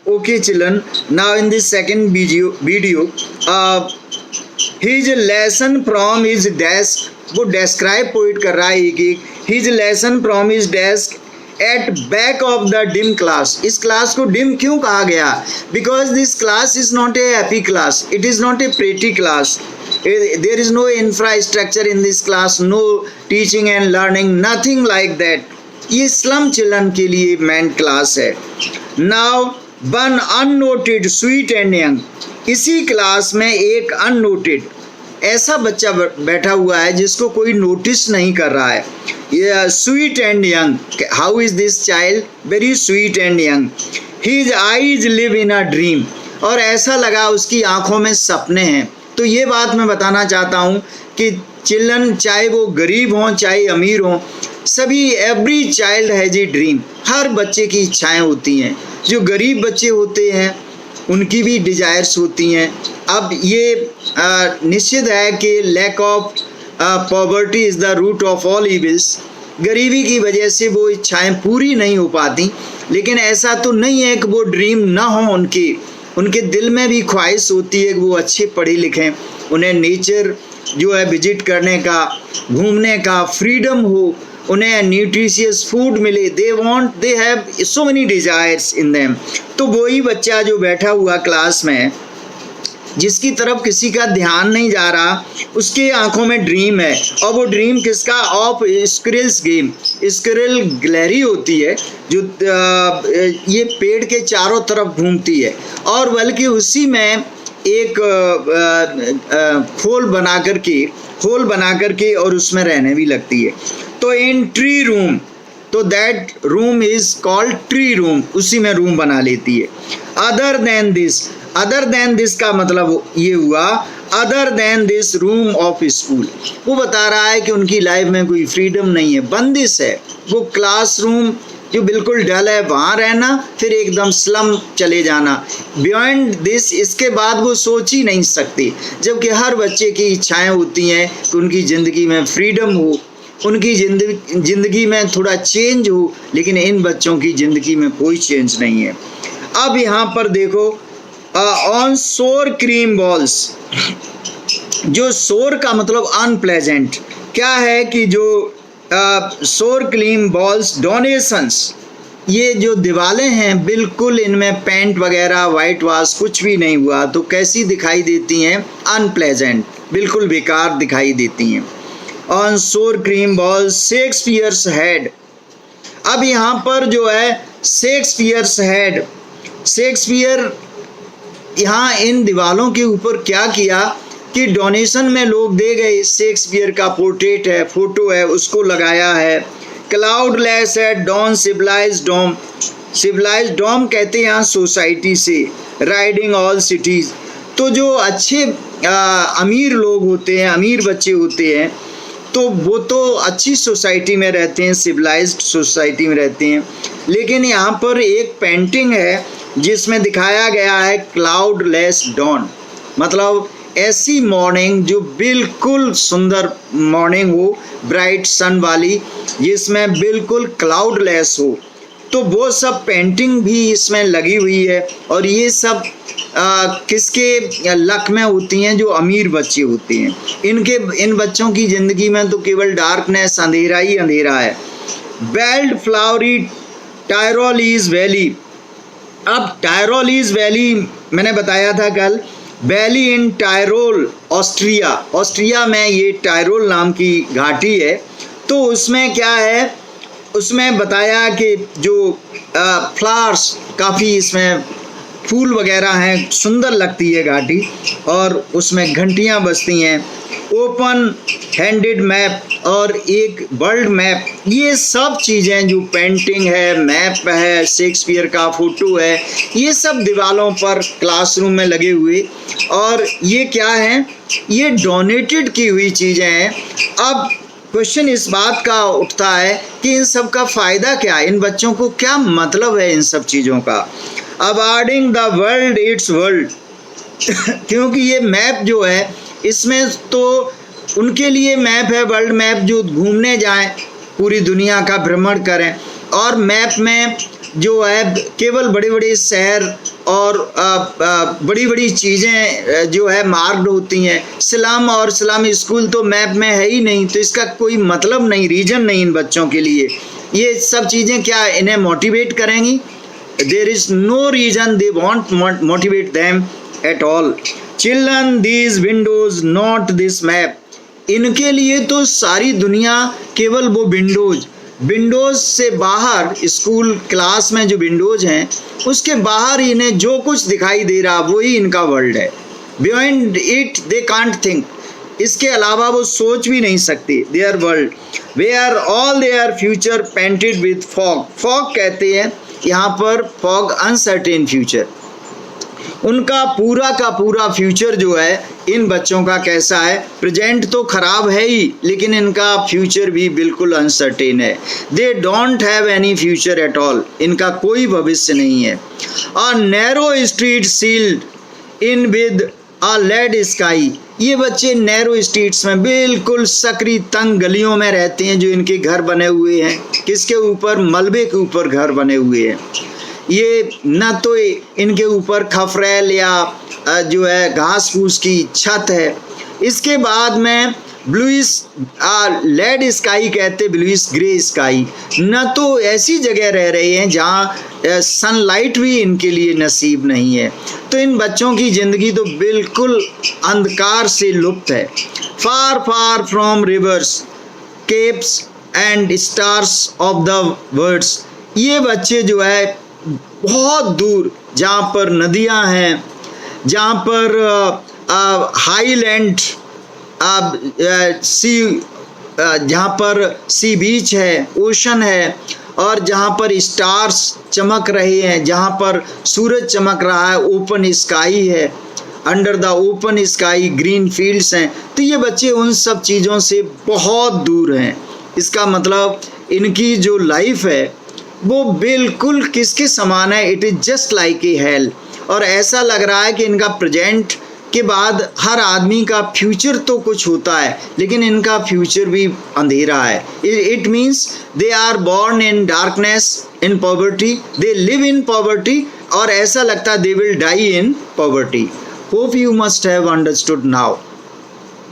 Okay, children. Now in this second video, his lesson from his desk. वो describe poet कर रहा है कि his lesson from his desk at back of the dim class. इस class को dim क्यों कहा गया? Because this class is not a happy class. It is not a pretty class. There is no infrastructure in this class. No teaching and learning. Nothing like that. ये slum children के लिए meant class है. Now one unnoted sweet and young. इसी class में एक unnoted ऐसा बच्चा बैठा हुआ है जिसको कोई नोटिस नहीं कर रहा है. ये sweet and young. How is this child? Very sweet and young. His eyes live in a dream. और ऐसा लगा उसकी आंखों में सपने हैं. तो ये बात मैं बताना चाहता हूँ कि चिल्ड्रन चाहे वो गरीब हों चाहे अमीर हों, सभी every child has a dream. हर बच्चे की इच्छाएं होती हैं. जो गरीब बच्चे होते हैं उनकी भी डिजायर्स होती हैं. अब ये निश्चित है कि lack of poverty is the root of all evils. गरीबी की वजह से वो इच्छाएं पूरी नहीं हो पाती. लेकिन ऐसा तो नहीं है कि वो ड्रीम ना हो. उनके दिल में भी ख्वाहिश होती है कि वो अच्छे पढ़े लिखें, उन्हें नेचर जो है विजिट करने का, घूमने का फ्रीडम हो, उन्हें न्यूट्रिशियस फूड मिले. They have so many desires in them. तो वही बच्चा जो बैठा हुआ क्लास में जिसकी तरफ किसी का ध्यान नहीं जा रहा, उसके आंखों में ड्रीम है. और वो ड्रीम किसका? ऑफ स्क्रिल्स गेम. स्क्रिल ग्लैरी होती है जो ये पेड़ के चारों तरफ घूमती है और बल्कि उसी में एक होल बना करके और उसमें रहने भी लगती है. तो इन ट्री रूम, तो that room is called tree room. उसी में रूम बना लेती है. अदर देन दिस का मतलब ये हुआ other than this room of school. वो बता रहा है कि उनकी लाइफ में कोई फ्रीडम नहीं है, बंदिश है. वो क्लासरूम जो बिल्कुल डल है वहाँ रहना, फिर एकदम स्लम चले जाना. बियॉन्ड दिस, इसके बाद वो सोच ही नहीं सकती. जबकि हर बच्चे की इच्छाएं होती हैं कि उनकी ज़िंदगी में फ्रीडम हो, उनकी ज़िंदगी में थोड़ा चेंज हो. लेकिन इन बच्चों की ज़िंदगी में कोई चेंज नहीं है. अब यहाँ पर देखो ऑन सोर क्रीम बॉल्स. जो सोर का मतलब अनप्लेजेंट. क्या है कि जो सोर क्रीम बॉल्स डोनेशंस, ये जो दीवारें हैं बिल्कुल इनमें पेंट वगैरह वाइट वॉश कुछ भी नहीं हुआ. तो कैसी दिखाई देती हैं? अनप्लेजेंट, बिल्कुल बेकार दिखाई देती हैं. ऑन सोर क्रीम बॉल्स शेक्सपियर्स हेड. अब यहाँ पर जो है शेक्सपियर्स हेड, शेक्सपियर यहाँ इन दीवारों के ऊपर क्या किया कि डोनेशन में लोग दे गए. शेक्सपियर का पोर्ट्रेट है, फोटो है, उसको लगाया है. Cloudless at dawn civilised dome. Civilised डोम कहते हैं यहाँ सोसाइटी से. Riding all cities. तो जो अच्छे अमीर लोग होते हैं, अमीर बच्चे होते हैं, तो वो तो अच्छी सोसाइटी में रहते हैं, सिविलाइज्ड सोसाइटी में रहते हैं. लेकिन यहाँ पर एक पेंटिंग है जिसमें दिखाया गया है क्लाउडलेस डॉन. मतलब ऐसी मॉर्निंग जो बिल्कुल सुंदर मॉर्निंग हो, ब्राइट सन वाली, जिसमें बिल्कुल क्लाउडलेस हो. तो वो सब पेंटिंग भी इसमें लगी हुई है. और ये सब किसके लक में होती हैं? जो अमीर बच्चे होते हैं. इन बच्चों की ज़िंदगी में तो केवल डार्कनेस, अंधेरा ही अंधेरा है. Wild flowery Tyrolese valley. अब टायरोलीज वैली मैंने बताया था कल. वैली इन टायरोल, ऑस्ट्रिया में ये टायरोल नाम की घाटी है. तो उसमें क्या है? उसमें बताया कि जो फ्लावर्स, काफ़ी इसमें फूल वगैरह हैं, सुंदर लगती है घाटी. और उसमें घंटियाँ बजती हैं. ओपन हैंडेड मैप और एक वर्ल्ड मैप. ये सब चीज़ें जो पेंटिंग है, मैप है, शेक्सपियर का फोटो है, ये सब दीवारों पर क्लासरूम में लगे हुए. और ये क्या है? ये डोनेटेड की हुई चीज़ें हैं. अब क्वेश्चन इस बात का उठता है कि इन सब का फ़ायदा क्या है? इन बच्चों को क्या मतलब है इन सब चीज़ों का? Awarding the world it's world. क्योंकि ये मैप जो है इसमें तो उनके लिए मैप है, वर्ल्ड मैप, जो घूमने जाएं, पूरी दुनिया का भ्रमण करें. और मैप में जो है केवल बड़े बड़े शहर और बड़ी बड़ी चीज़ें जो है मार्क्ड होती हैं। स्लम और स्लम स्कूल तो मैप में है ही नहीं, तो इसका कोई मतलब नहीं, रीजन नहीं इन बच्चों के लिए। ये सब चीज़ें क्या इन्हें मोटिवेट करेंगी? There is no reason they want motivate them at all. Children these windows not this map. इनके लिए तो सारी दुनिया केवल वो विंडोज से बाहर, स्कूल क्लास में जो विंडोज हैं उसके बाहर इन्हें जो कुछ दिखाई दे रहा वही इनका वर्ल्ड है। Beyond it they can't think. इसके अलावा वो सोच भी नहीं सकते। Their world where all their future painted with fog. Fog कहते हैं यहाँ पर, फॉग अनसर्टेन फ्यूचर। उनका पूरा का पूरा फ्यूचर जो है इन बच्चों का कैसा है? प्रेजेंट तो खराब है ही, लेकिन इनका फ्यूचर भी बिल्कुल अनसर्टेन है। They don't have any future at all. इनका कोई भविष्य नहीं है। A narrow street sealed in with a lead sky. ये बच्चे नैरो स्ट्रीट्स में, बिल्कुल सकरी तंग गलियों में रहते हैं, जो इनके घर बने हुए हैं किसके ऊपर? मलबे के ऊपर घर बने हुए हैं। ये न तो इनके ऊपर खफरेल या जो है घास फूस की छत है। इसके बाद में ब्लूइश लेड स्काई कहते, ब्लूइश ग्रे स्काई। न तो ऐसी जगह रह रहे हैं जहाँ सनलाइट भी इनके लिए नसीब नहीं है। तो इन बच्चों की ज़िंदगी तो बिल्कुल अंधकार से लुप्त है। Far far from rivers, capes and stars of the words. ये बच्चे जो है बहुत दूर, जहाँ पर नदियाँ हैं, जहाँ पर हाईलैंड सी, जहाँ पर सी बीच है, ओशन है, और जहाँ पर स्टार्स चमक रहे हैं, जहाँ पर सूरज चमक रहा है, ओपन स्काई है, under the open sky green fields हैं। तो ये बच्चे उन सब चीज़ों से बहुत दूर हैं। इसका मतलब इनकी जो लाइफ है वो बिल्कुल किसके समान है? It is just like a hello. और ऐसा लग रहा है कि इनका प्रेजेंट के बाद हर आदमी का फ्यूचर तो कुछ होता है, लेकिन इनका फ्यूचर भी अंधेरा है। It means they are born in darkness, in poverty, they live in poverty, और ऐसा लगता है they will die in poverty. Hope you must have understood now.